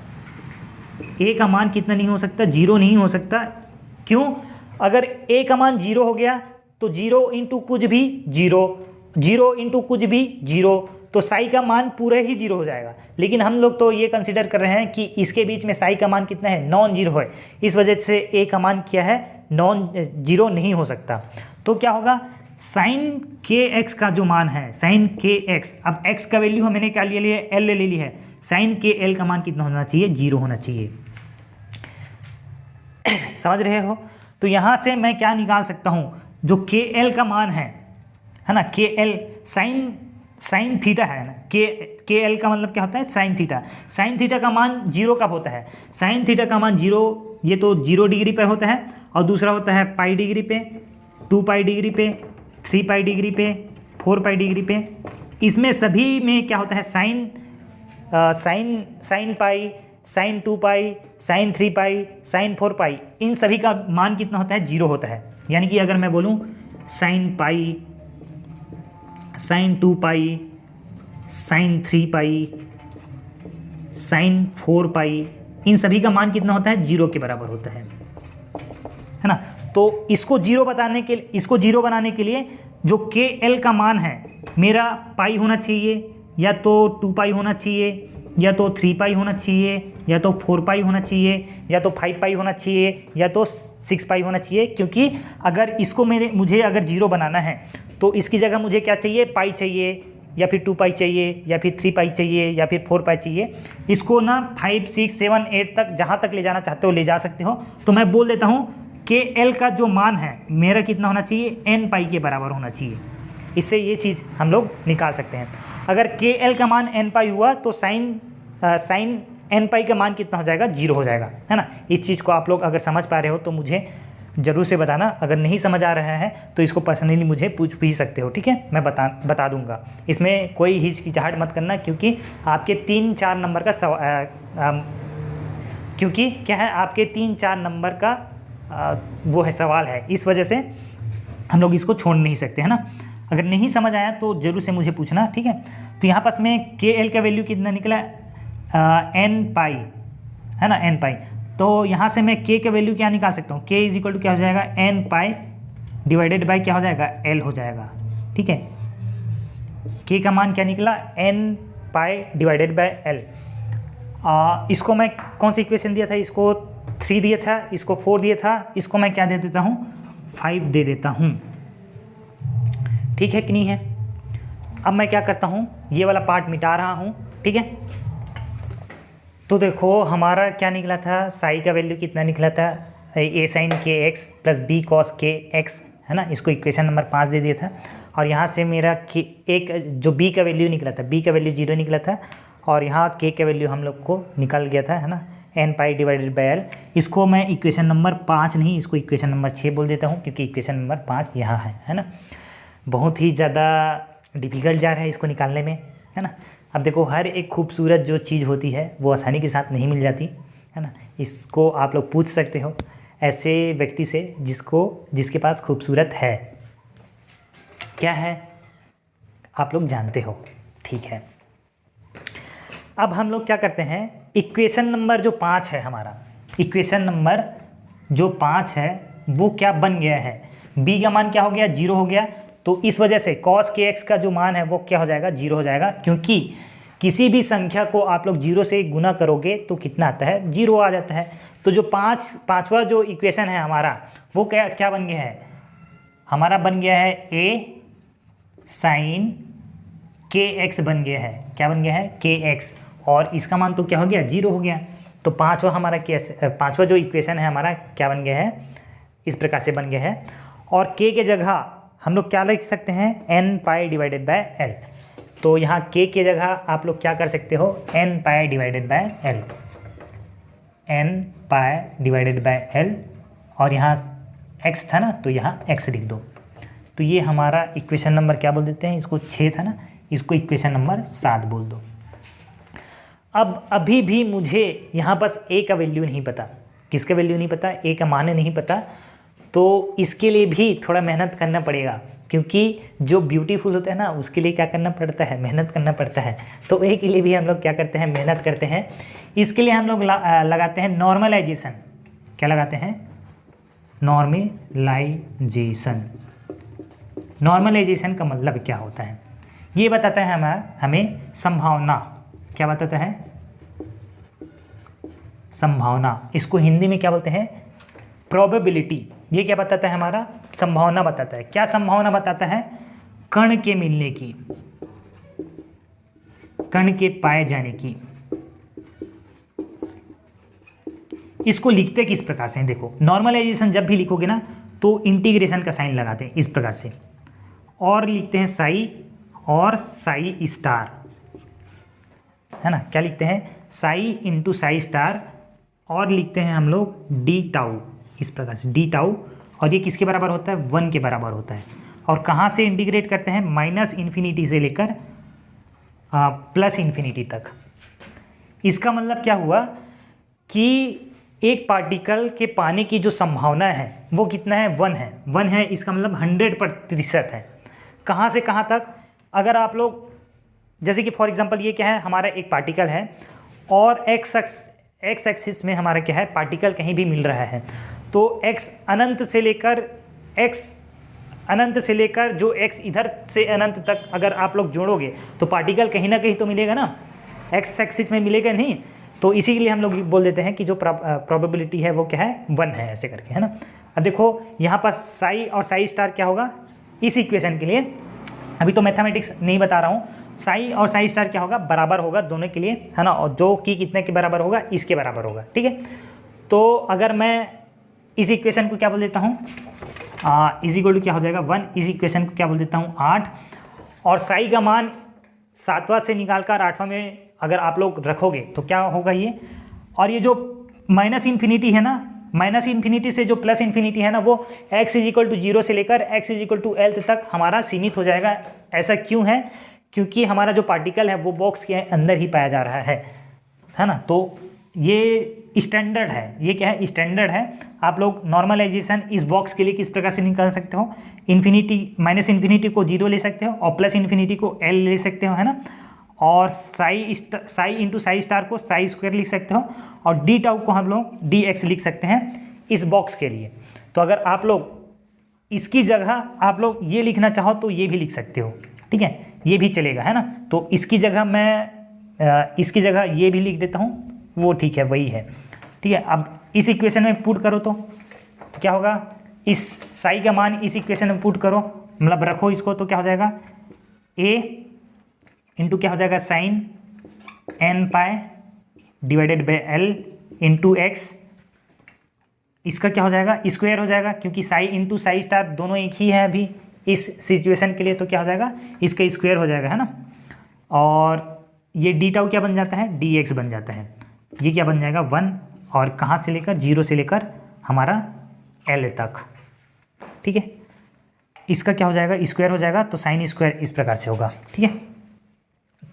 a का मान कितना नहीं हो सकता 0 नहीं हो सकता, क्यों, अगर a का मान 0 हो गया तो 0 इंटू कुछ भी 0, 0 इंटू कुछ भी 0, तो साई का मान पूरा ही 0 हो जाएगा। लेकिन हम लोग तो ये कंसिडर कर रहे हैं कि इसके बीच में साई का मान कितना है नॉन 0 है, इस वजह से a का मान क्या है नॉन 0 नहीं हो सकता। तो क्या होगा साइन के एक्स का जो मान है साइन के एक्स, अब x का वैल्यू मैंने क्या ले लिया l ले ली है, साइन के l का मान कितना होना चाहिए 0 होना चाहिए। समझ रहे हो। तो यहाँ से मैं क्या निकाल सकता हूँ, जो के एल का मान है ना, के एल साइन थीटा है ना, के एल का मतलब क्या होता है साइन थीटा, साइन थीटा का मान 0 कब होता है, साइन थीटा का मान 0 ये तो 0 डिग्री पे होता है, और दूसरा होता है पाई डिग्री पे, 2 पाई डिग्री पे, 3 पाई डिग्री पे, 4 पाई डिग्री पे। इसमें सभी में क्या होता है साइन पाई, साइन 2 पाई, साइन 3 पाई, साइन 4 पाई, इन सभी का मान कितना होता है 0 होता है। यानी कि अगर मैं बोलूँ साइन पाई, साइन 2 पाई, साइन 3 पाई, साइन 4 पाई, इन सभी का मान कितना होता है 0 के बराबर होता है ना। तो इसको 0 बनाने के लिए जो के एल का मान है मेरा पाई होना चाहिए, या तो 2 पाई होना चाहिए, या तो 3 पाई होना चाहिए, या तो 4 पाई होना चाहिए, या तो 5 पाई होना चाहिए, या तो 6 पाई होना चाहिए। क्योंकि अगर इसको मुझे अगर 0 बनाना है तो इसकी जगह मुझे क्या चाहिए पाई चाहिए, या फिर 2 पाई चाहिए, या फिर 3 पाई चाहिए, या फिर 4 पाई चाहिए। इसको ना 5, 6, 7, 8 तक जहाँ तक ले जाना चाहते हो ले जा सकते हो। तो मैं बोल देता हूँ के एल का जो मान है मेरा कितना होना चाहिए n पाई के बराबर होना चाहिए। इससे ये चीज़ हम लोग निकाल सकते हैं। अगर के एल का मान n पाई हुआ तो साइन n पाई का मान कितना हो जाएगा 0 हो जाएगा, है ना। इस चीज़ को आप लोग अगर समझ पा रहे हो तो मुझे ज़रूर से बताना, अगर नहीं समझ आ रहा है तो इसको पर्सनली मुझे पूछ भी सकते हो, ठीक है, मैं बता दूंगा। इसमें कोई हिचकिचाहट मत करना, क्योंकि आपके 3-4 नंबर का क्योंकि क्या है आपके 3-4 नंबर का वो है सवाल है, इस वजह से हम लोग इसको छोड़ नहीं सकते, है ना। अगर नहीं समझ आया तो जरूर से मुझे पूछना, ठीक है। तो यहाँ पास में के एल का वैल्यू कितना निकला, एन पाई, है ना, एन पाई। तो यहाँ से मैं के का वैल्यू क्या निकाल सकता हूँ, के इज इक्वल टू क्या हो जाएगा, एन पाई डिवाइडेड बाई क्या हो जाएगा, एल हो जाएगा, ठीक है। के का मान क्या निकला, N pi divided by L. इसको मैं कौन सी इक्वेशन दिया था, इसको 3 दिया था, इसको 4 दिया था, इसको मैं क्या दे देता हूँ, 5 दे देता हूँ, ठीक है कि नहीं है। अब मैं क्या करता हूँ, ये वाला पार्ट मिटा रहा हूँ, ठीक है। तो देखो हमारा क्या निकला था, साई का वैल्यू कितना निकला था, ए साइन के एक्स प्लस बी कॉस के एक्स, है ना। इसको इक्वेशन नंबर 5 दे दिया था। और यहाँ से मेरा के एक जो बी का वैल्यू निकला था, बी का वैल्यू 0 निकला था, और यहाँ के का वैल्यू हम लोग को निकल गया था, है ना, N pi divided by L. इसको मैं इक्वेशन नंबर 5 नहीं, इसको इक्वेशन नंबर 6 बोल देता हूँ, क्योंकि इक्वेशन नंबर 5 यहाँ है ना। बहुत ही ज़्यादा डिफिकल्ट जा रहा है इसको निकालने में, है ना। अब देखो हर एक खूबसूरत जो चीज़ होती है वो आसानी के साथ नहीं मिल जाती, है ना। इसको आप लोग पूछ सकते हो ऐसे व्यक्ति से जिसके पास खूबसूरत है, क्या है आप लोग जानते हो, ठीक है। अब हम लोग क्या करते हैं, इक्वेशन नंबर जो 5 है हमारा, इक्वेशन नंबर जो 5 है वो क्या बन गया है, b का मान क्या हो गया, 0 हो गया। तो इस वजह से cos के x का जो मान है वो क्या हो जाएगा, 0 हो जाएगा, क्योंकि किसी भी संख्या को आप लोग 0 से गुना करोगे तो कितना आता है, 0 आ जाता है। तो जो पांचवा जो इक्वेशन है हमारा वो क्या बन गया है, हमारा बन गया है a साइन के एक्स बन गया है, क्या बन गया है, के एक्स, और इसका मान तो क्या हो गया, 0 हो गया। तो पांचवा जो इक्वेशन है हमारा क्या बन गया है, इस प्रकार से बन गया है। और के के जगह हम लोग क्या लिख सकते हैं, N pi divided by L. तो यहाँ के जगह आप लोग क्या कर सकते हो, N pi divided by L, N pi divided by L, और यहाँ एक्स था ना तो यहाँ एक्स लिख दो। तो ये हमारा इक्वेशन नंबर क्या बोल देते हैं, इसको 6 था ना, इसको इक्वेशन नंबर 7 बोल दो। अब अभी भी मुझे यहाँ बस ए का वैल्यू नहीं पता, किसका वैल्यू नहीं पता, ए का मान नहीं पता। तो इसके लिए भी थोड़ा मेहनत करना पड़ेगा, क्योंकि जो ब्यूटीफुल होता है ना उसके लिए क्या करना पड़ता है, मेहनत करना पड़ता है। तो ए के लिए भी हम लोग क्या करते हैं, मेहनत करते हैं। इसके लिए हम लोग लगाते हैं नॉर्मलाइजेशन, क्या लगाते हैं, नॉर्मलाइजेशन। नॉर्मलाइजेशन का मतलब क्या होता है, ये बताता है हमें संभावना, क्या बताता है, संभावना। इसको हिंदी में क्या बोलते हैं, प्रोबेबिलिटी। ये क्या बताता है, हमारा संभावना बताता है। क्या संभावना बताता है, कण के मिलने की, कण के पाए जाने की। इसको लिखते किस प्रकार से, देखो नॉर्मलाइजेशन जब भी लिखोगे ना तो इंटीग्रेशन का साइन लगाते हैं इस प्रकार से, और लिखते हैं साई और साई स्टार, है ना। क्या लिखते हैं, साई इंटू साई स्टार, और लिखते हैं हम लोग डी टाउ, इस प्रकार से डी टाउ। और ये किसके बराबर होता है, 1 के बराबर होता है। और कहाँ से इंटीग्रेट करते हैं, -इन्फिनिटी से लेकर +इन्फिनिटी तक। इसका मतलब क्या हुआ कि एक पार्टिकल के पाने की जो संभावना है वो कितना है, 1 है, 1 है। इसका मतलब 100% है। कहाँ से कहाँ तक, अगर आप लोग जैसे कि फॉर एग्जांपल ये क्या है, हमारा एक पार्टिकल है और एक्स एक्सिस में हमारा क्या है, पार्टिकल कहीं भी मिल रहा है। तो एक्स अनंत से लेकर जो एक्स इधर से अनंत तक अगर आप लोग जोड़ोगे तो पार्टिकल कहीं ना कहीं तो मिलेगा ना, एक्स एक्सिस में मिलेगा नहीं। तो इसी के लिए हम लोग बोल देते हैं कि जो प्रोबेबिलिटी है वो क्या है, 1 है, ऐसे करके, है ना। अब देखो यहाँ पर साई और साई स्टार क्या होगा इस इक्वेशन के लिए, अभी तो मैथमेटिक्स नहीं बता रहा हूँ। साई और साई स्टार क्या होगा, बराबर होगा दोनों के लिए, है ना। और जो कि कितने के बराबर होगा, इसके बराबर होगा, ठीक है। तो अगर मैं इस इक्वेशन को क्या बोल देता हूँ, इज इक्वल टू क्या हो जाएगा 1, इस इक्वेशन को क्या बोल देता हूँ 8, और साई का मान 7वां से निकाल कर 8वां में अगर आप लोग रखोगे तो क्या होगा ये, और ये जो -इन्फिनिटी है ना, -इन्फिनिटी से जो +इन्फिनिटी है ना, वो x इज इक्वल टू 0 से लेकर x is equal to L तक हमारा सीमित हो जाएगा। ऐसा क्यों है, क्योंकि हमारा जो पार्टिकल है वो बॉक्स के अंदर ही पाया जा रहा है ना। तो ये स्टैंडर्ड है, ये क्या है, स्टैंडर्ड है। आप लोग नॉर्मलाइजेशन इस बॉक्स के लिए किस प्रकार से निकाल सकते हो, इन्फिनिटी माइनस इन्फिनिटी को 0 ले सकते हो और प्लस इन्फिनिटी को L ले सकते हो, है ना। और साई इंटू साई स्टार को साई स्क्वायर लिख सकते हो और डी टाउ को हम लोग dx लिख सकते हैं इस बॉक्स के लिए। तो अगर आप लोग इसकी जगह आप लोग ये लिखना चाहो तो ये भी लिख सकते हो, ठीक है, ये भी चलेगा, है ना। तो इसकी जगह मैं इसकी जगह ये भी लिख देता हूँ, वो ठीक है, वही है, ठीक है। अब इस इक्वेशन में पुट करो तो क्या होगा, इस साई का मान इस इक्वेशन में पुट करो, मतलब रखो इसको, तो क्या हो जाएगा, a इंटू क्या हो जाएगा, sine n pi divided by l into X, इसका क्या हो जाएगा, स्क्वायर हो जाएगा, क्योंकि साई इंटू साई स्टार दोनों एक ही है अभी इस सिचुएशन के लिए, तो क्या हो जाएगा, इसका स्क्वायर हो जाएगा, है ना। और ये डी टाउ क्या बन जाता है, dx बन जाता है, ये क्या बन जाएगा 1, और कहाँ से लेकर 0 से लेकर हमारा l तक, ठीक है। इसका क्या हो जाएगा, स्क्वायर हो जाएगा, तो साइन स्क्वायर इस प्रकार से होगा, ठीक है।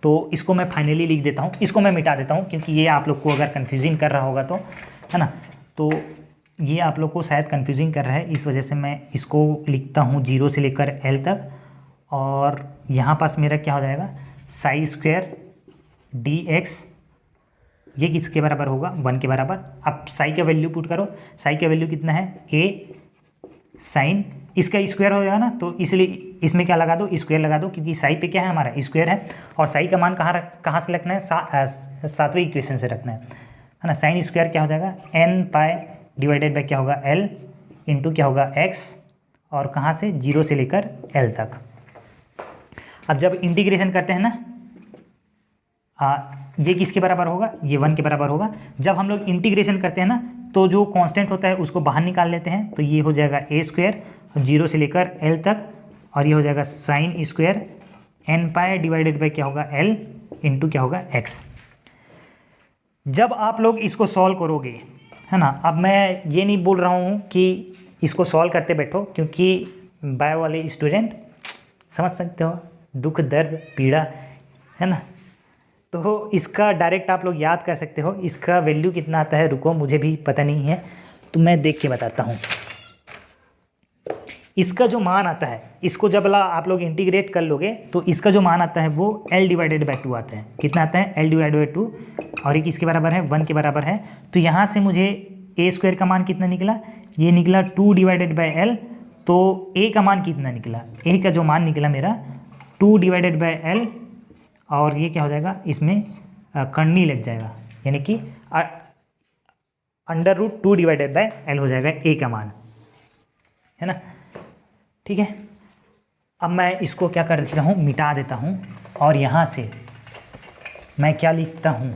तो इसको मैं फाइनली लिख देता हूँ, इसको मैं मिटा देता हूँ क्योंकि ये आप लोग को अगर कन्फ्यूजिंग कर रहा होगा तो, है ना। तो ये आप लोग को शायद कन्फ्यूजिंग कर रहा है, इस वजह से मैं इसको लिखता हूँ 0 से लेकर L तक, और यहाँ पास मेरा क्या हो जाएगा, साई स्क्वायर dx, ये किसके बराबर होगा, 1 के बराबर। अब साई का वैल्यू पुट करो, साई का वैल्यू कितना है, a साइन, इसका स्क्वायर हो जाएगा ना, तो इसलिए इसमें क्या लगा दो, स्क्वायर लगा दो, क्योंकि साई पे क्या है हमारा, स्क्वायर है। और साई का मान कहाँ से रखना है, सातवें इक्वेशन से रखना है ना। साइन स्क्वायर क्या हो जाएगा, n पाई डिवाइडेड बाई क्या होगा, l इंटू क्या होगा, x, और कहाँ से 0 से लेकर l तक। अब जब इंटीग्रेशन करते हैं ना, ये किसके बराबर होगा, ये 1 के बराबर होगा। जब हम लोग इंटीग्रेशन करते हैं ना, तो जो कांस्टेंट होता है उसको बाहर निकाल लेते हैं, तो ये हो जाएगा a स्क्वायर 0 से लेकर l तक, और ये हो जाएगा sine square n pi divided by क्या होगा, l इंटू क्या होगा, x। जब आप लोग इसको सॉल्व करोगे, है ना, अब मैं ये नहीं बोल रहा हूँ कि इसको सॉल्व करते बैठो, क्योंकि बायो वाले स्टूडेंट समझ सकते हो दुख दर्द पीड़ा, है ना। तो इसका डायरेक्ट आप लोग याद कर सकते हो, इसका वैल्यू कितना आता है, रुको मुझे भी पता नहीं है, तो मैं देख के बताता हूँ। इसका जो मान आता है, इसको जब आप लोग इंटीग्रेट कर लोगे तो इसका जो मान आता है वो L डिवाइडेड बाई 2 आता है। कितना आता है, L डिवाइडेड बाई 2, और ये किसके बराबर है, 1 के बराबर है। तो यहाँ से मुझे a स्क्वायर का मान कितना निकला, ये निकला 2 डिवाइडेड बाई L। तो a का मान कितना निकला, a का जो मान निकला मेरा 2 डिवाइडेड बाई L, और ये क्या हो जाएगा, इसमें करनी लग जाएगा, यानी कि √2 डिवाइडेड बाई L हो जाएगा a का मान, है ना, ठीक है। अब मैं इसको क्या कर देता हूँ, मिटा देता हूँ, और यहाँ से मैं क्या लिखता हूँ,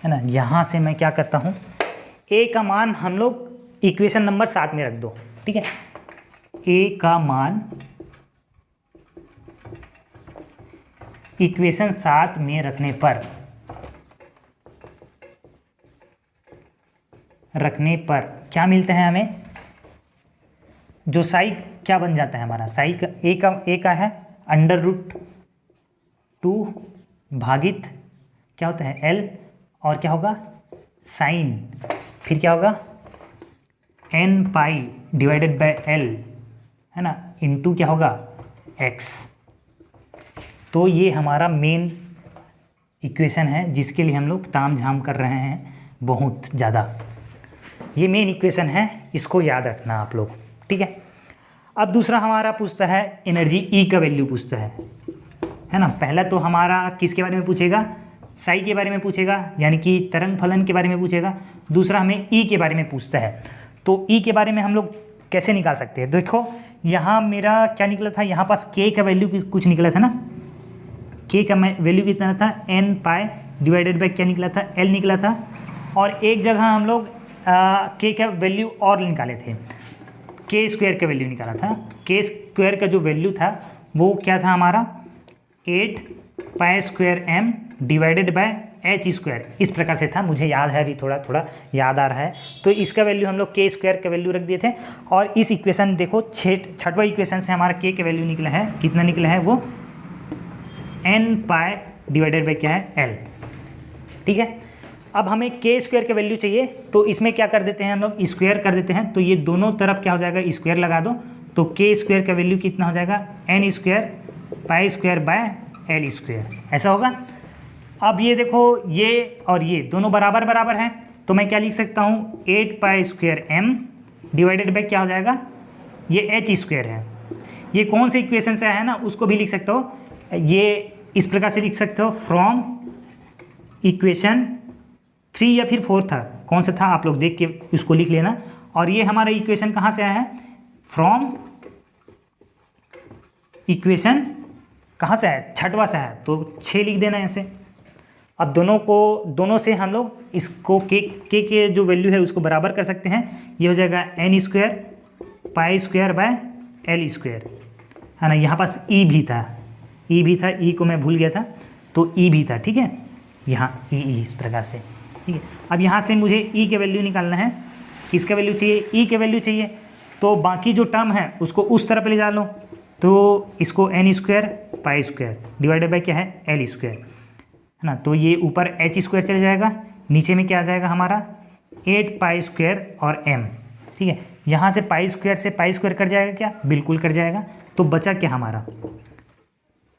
है ना, यहाँ से मैं क्या करता हूँ, a का मान हम लोग इक्वेशन नंबर 7 में रख दो, ठीक है। a का मान इक्वेशन 7 में रखने पर क्या मिलता है हमें, जो साई क्या बन जाता है हमारा, साई का ए का है √2 भागित क्या होता है L, और क्या होगा साइन, फिर क्या होगा n pi divided bye L, है ना, इंटू क्या होगा x। तो ये हमारा मेन इक्वेशन है जिसके लिए हम लोग ताम झाम कर रहे हैं बहुत ज़्यादा। ये मेन इक्वेशन है, इसको याद रखना आप लोग, ठीक है। अब दूसरा हमारा पूछता है एनर्जी E का वैल्यू पूछता है ना। पहला तो हमारा किसके बारे में पूछेगा, साई के बारे में पूछेगा, यानी कि तरंग फलन के बारे में पूछेगा। दूसरा हमें E के बारे में पूछता है। तो E के बारे में हम लोग कैसे निकाल सकते हैं, देखो यहाँ मेरा क्या निकला था, यहाँ पास K का वैल्यू कुछ निकला था ना, K का वैल्यू कितना था, n पाई डिवाइडेड बाई क्या निकला था, L निकला था। और एक जगह हम लोग K का वैल्यू और निकाले थे, K स्क्वायर का वैल्यू निकाला था। K स्क्वायर का जो वैल्यू था वो क्या था हमारा, 8 pi square m divided by h square, इस प्रकार से था, मुझे याद है, अभी थोड़ा थोड़ा याद आ रहा है। तो इसका वैल्यू हम लोग K स्क्वायर का वैल्यू रख दिए थे। और इस इक्वेशन देखो, छठवां इक्वेशन से हमारा K का वैल्यू निकला है, कितना निकला है वो n पाई डिवाइडेड बाई क्या है L। ठीक है। अब हमें के स्क्वायर की वैल्यू चाहिए, तो इसमें क्या कर देते हैं हम लोग, स्क्वायर कर देते हैं। तो ये दोनों तरफ क्या हो जाएगा, स्क्वायर लगा दो, तो के स्क्वायर का वैल्यू कितना हो जाएगा, N square pi square by L square, ऐसा होगा। अब ये देखो, ये और ये दोनों बराबर बराबर हैं, तो मैं क्या लिख सकता हूँ, 8 pi square M divided by क्या हो जाएगा, ये एच स्क्वायर है। ये कौन से इक्वेशन से है ना, उसको भी लिख सकते हो, ये इस प्रकार से लिख सकते हो, फ्रॉम इक्वेशन 3 या फिर 4 था, कौन सा था आप लोग देख के उसको लिख लेना। और ये हमारा इक्वेशन कहाँ से आया है, फ्रॉम इक्वेशन कहाँ से आया, छठवा से आया, तो 6 लिख देना ऐसे। अब दोनों से हम लोग इसको के जो वैल्यू है उसको बराबर कर सकते हैं। ये हो जाएगा N square pi square by L square, है ना। यहाँ पास ई भी था, ई को मैं भूल गया था, तो ई भी था, ठीक है, यहाँ ई इस प्रकार से, ठीक है। अब यहाँ से मुझे ई के वैल्यू निकालना है, किसका वैल्यू चाहिए, ई के वैल्यू चाहिए। तो बाकी जो टर्म है उसको उस तरफ ले जा लो, तो इसको N square pi square divided by क्या है, एल स्क्वायर, है ना। तो ये ऊपर एच स्क्वायर चला जाएगा, नीचे में क्या आ जाएगा हमारा 8 पाई स्क्वायर और एम, ठीक है। यहाँ से पाई स्क्वायर से पाई स्क्वायर कट जाएगा क्या, बिल्कुल कट जाएगा। तो बचा क्या हमारा,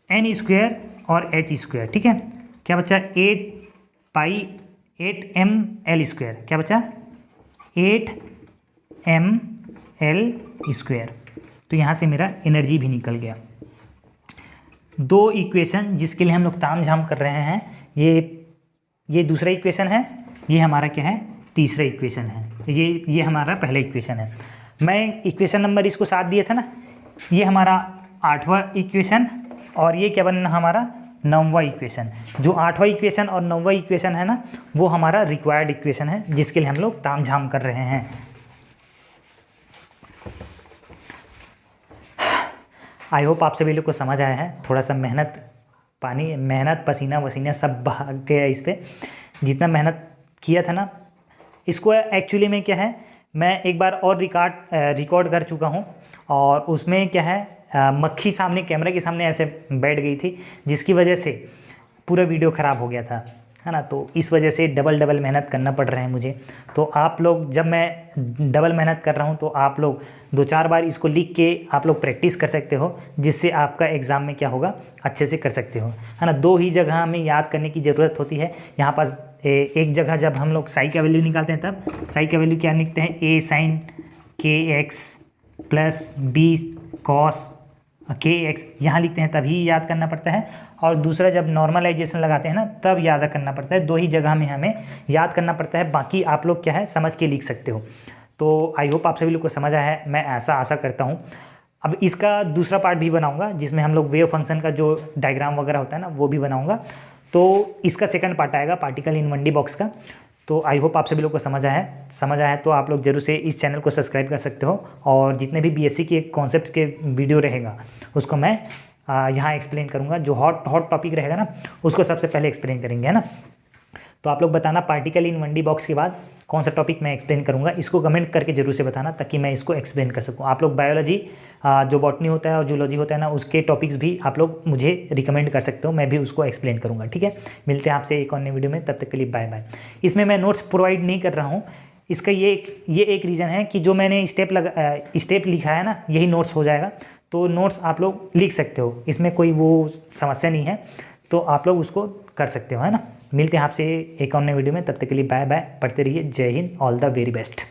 एन स्क्वायर और एच स्क्वायर, ठीक है। क्या बचा, 8 एम एल स्क्वायर, क्या बचा 8 एम एल स्क्वायर। तो यहाँ से मेरा एनर्जी भी निकल गया। दो इक्वेशन जिसके लिए हम लोग ताम झाम कर रहे हैं, ये दूसरा इक्वेशन है, ये हमारा क्या है, तीसरा इक्वेशन है। ये हमारा पहला इक्वेशन है। मैं इक्वेशन नंबर इसको 7 दिया था ना, ये हमारा 8वां इक्वेशन, और ये क्या बनना हमारा 9वां इक्वेशन। जो 8वां इक्वेशन और 9वां इक्वेशन है ना, वो हमारा रिक्वायर्ड इक्वेशन है जिसके लिए हम लोग ताम झाम कर रहे हैं। आई होप आप सभी लोग को समझ आया है। थोड़ा सा मेहनत पसीना वसीना सब बहा गया इस पर, जितना मेहनत किया था ना। इसको एक्चुअली में क्या है, मैं एक बार और रिकॉर्ड कर चुका हूँ, और उसमें क्या है, मक्खी सामने कैमरे के सामने ऐसे बैठ गई थी, जिसकी वजह से पूरा वीडियो ख़राब हो गया था, है ना। तो इस वजह से डबल मेहनत करना पड़ रहा है मुझे। तो आप लोग, जब मैं डबल मेहनत कर रहा हूँ, तो आप लोग 2-4 बार इसको लिख के आप लोग प्रैक्टिस कर सकते हो, जिससे आपका एग्ज़ाम में क्या होगा, अच्छे से कर सकते हो, है ना। 2 ही जगह हमें याद करने की ज़रूरत होती है। यहाँ पास एक जगह जब हम लोग साई का वैल्यू निकालते हैं, तब साई का वैल्यू क्या लिखते हैं, ए साइन के एक्स प्लस बी कॉस के एक्स, यहाँ लिखते हैं, तभी याद करना पड़ता है। और दूसरा जब नॉर्मलाइजेशन लगाते हैं ना, तब याद करना पड़ता है। 2 ही जगह में हमें याद करना पड़ता है, बाकी आप लोग क्या है समझ के लिख सकते हो। तो आई होप आप सभी लोग को समझ आया है, मैं ऐसा आशा करता हूँ। अब इसका दूसरा पार्ट भी बनाऊंगा, जिसमें हम लोग वेव फंक्शन का जो डायग्राम वगैरह होता है ना, वो भी बनाऊंगा। तो इसका सेकंड पार्ट आएगा पार्टिकल इन 1D बॉक्स का। तो आई होप आप सभी लोग को समझ आया है। तो आप लोग जरूर से इस चैनल को सब्सक्राइब कर सकते हो, और जितने भी बीएससी के कॉन्सेप्ट के वीडियो रहेगा उसको मैं यहाँ एक्सप्लेन करूँगा। जो हॉट टॉपिक रहेगा ना, उसको सबसे पहले एक्सप्लेन करेंगे, है ना। तो आप लोग बताना पार्टिकल इन 1D बॉक्स के बाद कौन सा टॉपिक मैं एक्सप्लेन करूँगा, इसको कमेंट करके जरूर से बताना, ताकि मैं इसको एक्सप्लेन कर सकूँ। आप लोग बायोलॉजी, जो बॉटनी होता है और जूलॉजी होता है ना, उसके टॉपिक्स भी आप लोग मुझे रिकमेंड कर सकते हो, मैं भी उसको एक्सप्लेन करूँगा, ठीक है। मिलते हैं आपसे एक और नई वीडियो में, तब तक के लिए बाय बाय। इसमें मैं नोट्स प्रोवाइड नहीं कर रहा हूँ, इसका ये एक रीज़न है कि जो मैंने स्टेप लिखा है ना, यही नोट्स हो जाएगा। तो नोट्स आप लोग लिख सकते हो, इसमें कोई वो समस्या नहीं है, तो आप लोग उसको कर सकते हो, है ना। मिलते हैं आपसे एक और नए वीडियो में, तब तक के लिए बाय बाय। पढ़ते रहिए। जय Hind, all the very best.